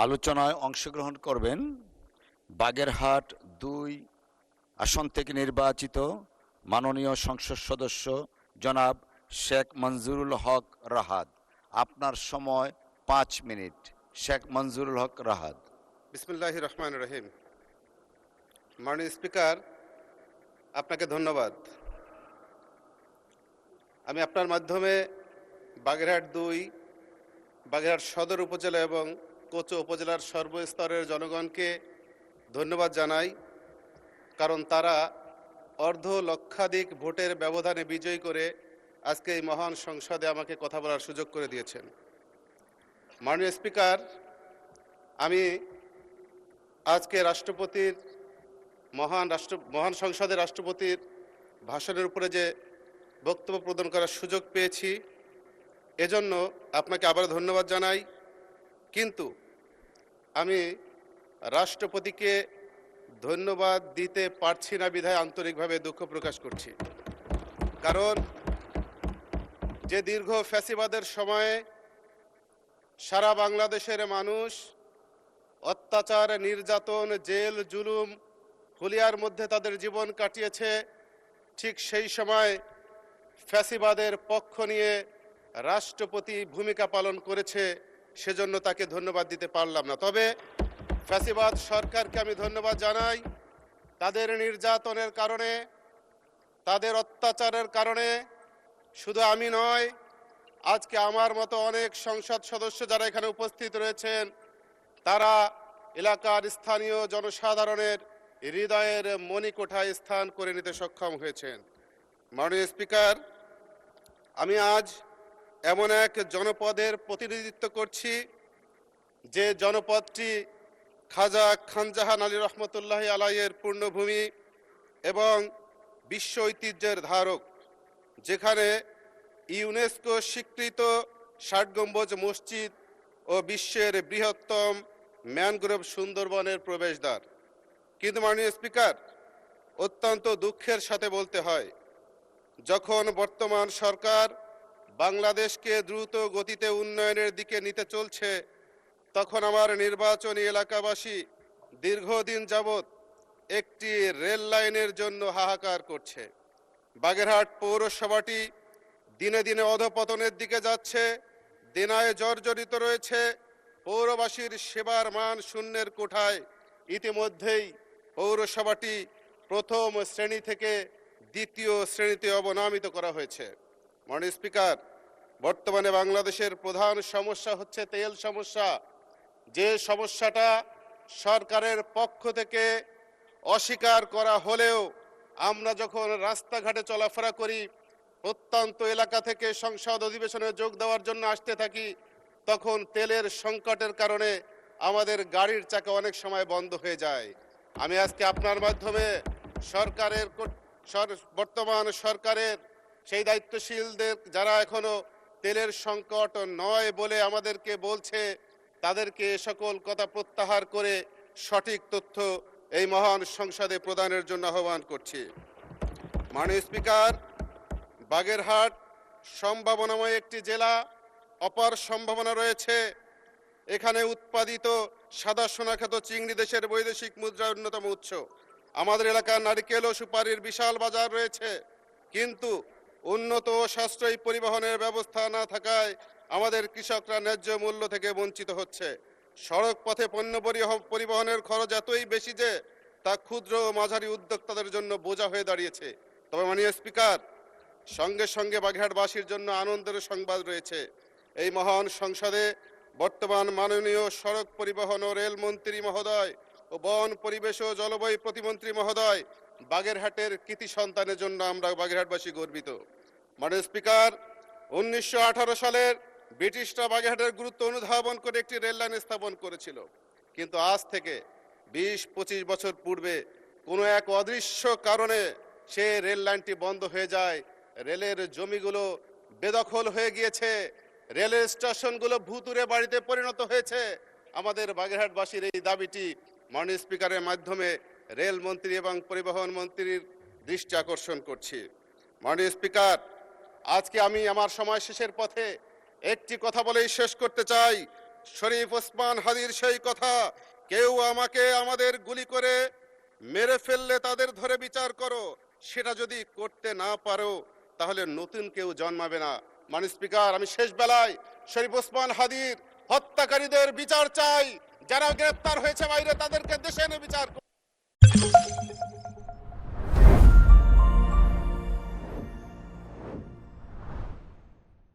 আলোচনায় অংশগ্রহণ করবেন বাগেরহাট ২ আসন থেকে নির্বাচিত মাননীয় সংসদ সদস্য জনাব শেখ মঞ্জুরুল হক রাহাত। আপনার সময় ৫ মিনিট। শেখ মঞ্জুরুল হক রাহাত। বিসমিল্লাহির রহমানির রহিম। মাননীয় স্পিকার, আপনাকে ধন্যবাদ। আমি আপনার মাধ্যমে বাগেরহাট ২, বাগেরহাট সদর উপজেলা এবং কোচো উপজেলার সর্বস্তরের জনগণকে ধন্যবাদ জানাই, কারণ তারা অর্ধ লক্ষাধিক ভোটের ব্যবধানে বিজয়ী করে আজকে এই মহান সংসদে আমাকে কথা বলার সুযোগ করে দিয়েছেন। মাননীয় স্পিকার, আমি আজকে মহান সংসদের রাষ্ট্রপতির ভাষণের উপরে যে বক্তব্য প্রদান করার সুযোগ পেয়েছি, এজন্য আপনাকে আবার ধন্যবাদ জানাই। কিন্তু আমি রাষ্ট্রপতিকে ধন্যবাদ দিতে পারছি না বিধায় আন্তরিকভাবে দুঃখ প্রকাশ করছি। কারণ যে দীর্ঘ ফ্যাসিবাদের সময়ে সারা বাংলাদেশের মানুষ অত্যাচার, নির্যাতন, জেল, জুলুম, হুলিয়ার মধ্যে তাদের জীবন কাটিয়েছে, ঠিক সেই সময় ফ্যাসিবাদের পক্ষ নিয়ে রাষ্ট্রপতি ভূমিকা পালন করেছে, সেজন্য তাকে ধন্যবাদ দিতে পারলাম না। তবে ফ্যাসিবাদ সরকারকে আমি ধন্যবাদ জানাই। তাদের নির্যাতনের কারণে, তাদের অত্যাচারের কারণে শুধু আমি নয়, আজকে আমার মতো অনেক সংসদ সদস্য যারা এখানে উপস্থিত রয়েছেন, তারা এলাকার স্থানীয় জনসাধারণের হৃদয়ের মণিকোঠায় স্থান করে নিতে সক্ষম হয়েছেন। মাননীয় স্পিকার, আমি আজ এমন এক জনপদের প্রতিনিধিত্ব করছি যে জনপদটি খাজা খানজাহান আলী রহমতুল্লাহ আলাইয়ের পূর্ণভূমি এবং বিশ্ব ঐতিহ্যের ধারক, যেখানে ইউনেস্কো স্বীকৃত ৬০ গম্বুজ মসজিদ ও বিশ্বের বৃহত্তম ম্যানগ্রোভ সুন্দরবনের প্রবেশদ্বার। কিন্তু মাননীয় স্পিকার, অত্যন্ত দুঃখের সাথে বলতে হয়, যখন বর্তমান সরকার বাংলাদেশকে দ্রুত গতিতে উন্নয়নের দিকে নিতে চলছে, তখন আমার নির্বাচনী এলাকাবাসী দীর্ঘদিন যাবৎ একটি রেল লাইনের জন্য হাহাকার করছে। বাগেরহাট পৌরসভাটি দিনে দিনে অধপতনের দিকে যাচ্ছে, দেনায় জর্জরিত রয়েছে। পৌরবাসীর সেবার মান শূন্যের কোঠায়। ইতিমধ্যেই পৌরসভাটি প্রথম শ্রেণী থেকে দ্বিতীয় শ্রেণীতে অবনমিত করা হয়েছে। মাননীয় স্পিকার, বর্তমানে বাংলাদেশের প্রধান সমস্যা হচ্ছে তেল সমস্যা। যে সমস্যাটা সরকারের পক্ষ থেকে অস্বীকার করা হলেও আমরা যখন রাস্তাঘাটে চলাফেরা করি, প্রত্যন্ত এলাকা থেকে সংসদ অধিবেশনে যোগ দেওয়ার জন্য আসতে থাকি, তখন তেলের সংকটের কারণে আমাদের গাড়ির চাকা অনেক সময় বন্ধ হয়ে যায়। আমি আজকে আপনার মাধ্যমে বর্তমান সরকারের সেই দায়িত্বশীলদের যারা এখনো তেলের সংকট নয় বলে আমাদেরকে বলছে, তাদেরকে সকল কথা প্রত্যাহার করে সঠিক তথ্য এই মহান সংসদে প্রদানের জন্য আহ্বান করছি। মাননীয় স্পিকার, বাগেরহাট সম্ভাবনাময় একটি জেলা। অপার সম্ভাবনা রয়েছে। এখানে উৎপাদিত সাদা সোনাখ্যাত চিংড়ি দেশের বৈদেশিক মুদ্রার অন্যতম উৎস। আমাদের এলাকার নারিকেল ও সুপারির বিশাল বাজার রয়েছে, কিন্তু উন্নত ও সাশ্রয়ী পরিবহনের ব্যবস্থা না থাকায় আমাদের কৃষকরা ন্যায্য মূল্য থেকে বঞ্চিত হচ্ছে। সড়ক পথে পণ্য পরিবহনের খরচ এতই বেশি যে তা ক্ষুদ্র ও মাঝারি উদ্যোক্তাদের জন্য বোঝা হয়ে দাঁড়িয়েছে। তবে মাননীয় স্পিকার, সঙ্গে সঙ্গে বাগেরহাটবাসীর জন্য আনন্দের সংবাদ রয়েছে। এই মহান সংসদে বর্তমান মাননীয় সড়ক পরিবহন ও রেল মন্ত্রী মহোদয় ও বন পরিবেশ ও জলবায়ু প্রতিমন্ত্রী মহোদয় বাগেরহাটের কৃতি সন্তানের জন্য আমরা বাগেরহাটবাসী গর্বিত। মাননীয় স্পিকার, ১৯১৮ সালের ব্রিটিশরা বাগেরহাটের গুরুত্ব অনুধাবন করে একটি রেল লাইন স্থাপন করেছিল, কিন্তু আজ থেকে ২০-২৫ বছর পূর্বে কোনো এক অদৃশ্য কারণে সে রেল লাইনটি বন্ধ হয়ে যায়। রেলের জমিগুলো বেদখল হয়ে গিয়েছে, রেলের স্টেশনগুলো ভুতুরে বাড়িতে পরিণত হয়েছে। আমাদের বাগেরহাটবাসীর এই দাবিটি মাননীয় স্পিকারের মাধ্যমে রেলমন্ত্রী এবং পরিবহন মন্ত্রীর দৃষ্টি আকর্ষণ করছি। মাননীয় স্পিকার, আজকে আমি আমার সময় শেষের পথে একটি কথা বলেই শেষ করতে চাই। শরীফ ওসমান হাদির সেই কথা, কেউ আমাকে আমাদের গুলি করে মেরে ফেললে তাদের ধরে বিচার করো, সেটা যদি করতে না পারো তাহলে নতুন কেউ জন্মাবে না। মাননীয় স্পিকার, আমি শেষ বেলায় শরীফ ওসমান হাদির হত্যাকারীদের বিচার চাই, যারা গ্রেপ্তার হয়েছে বাইরে তাদেরকে দেশে এনে বিচার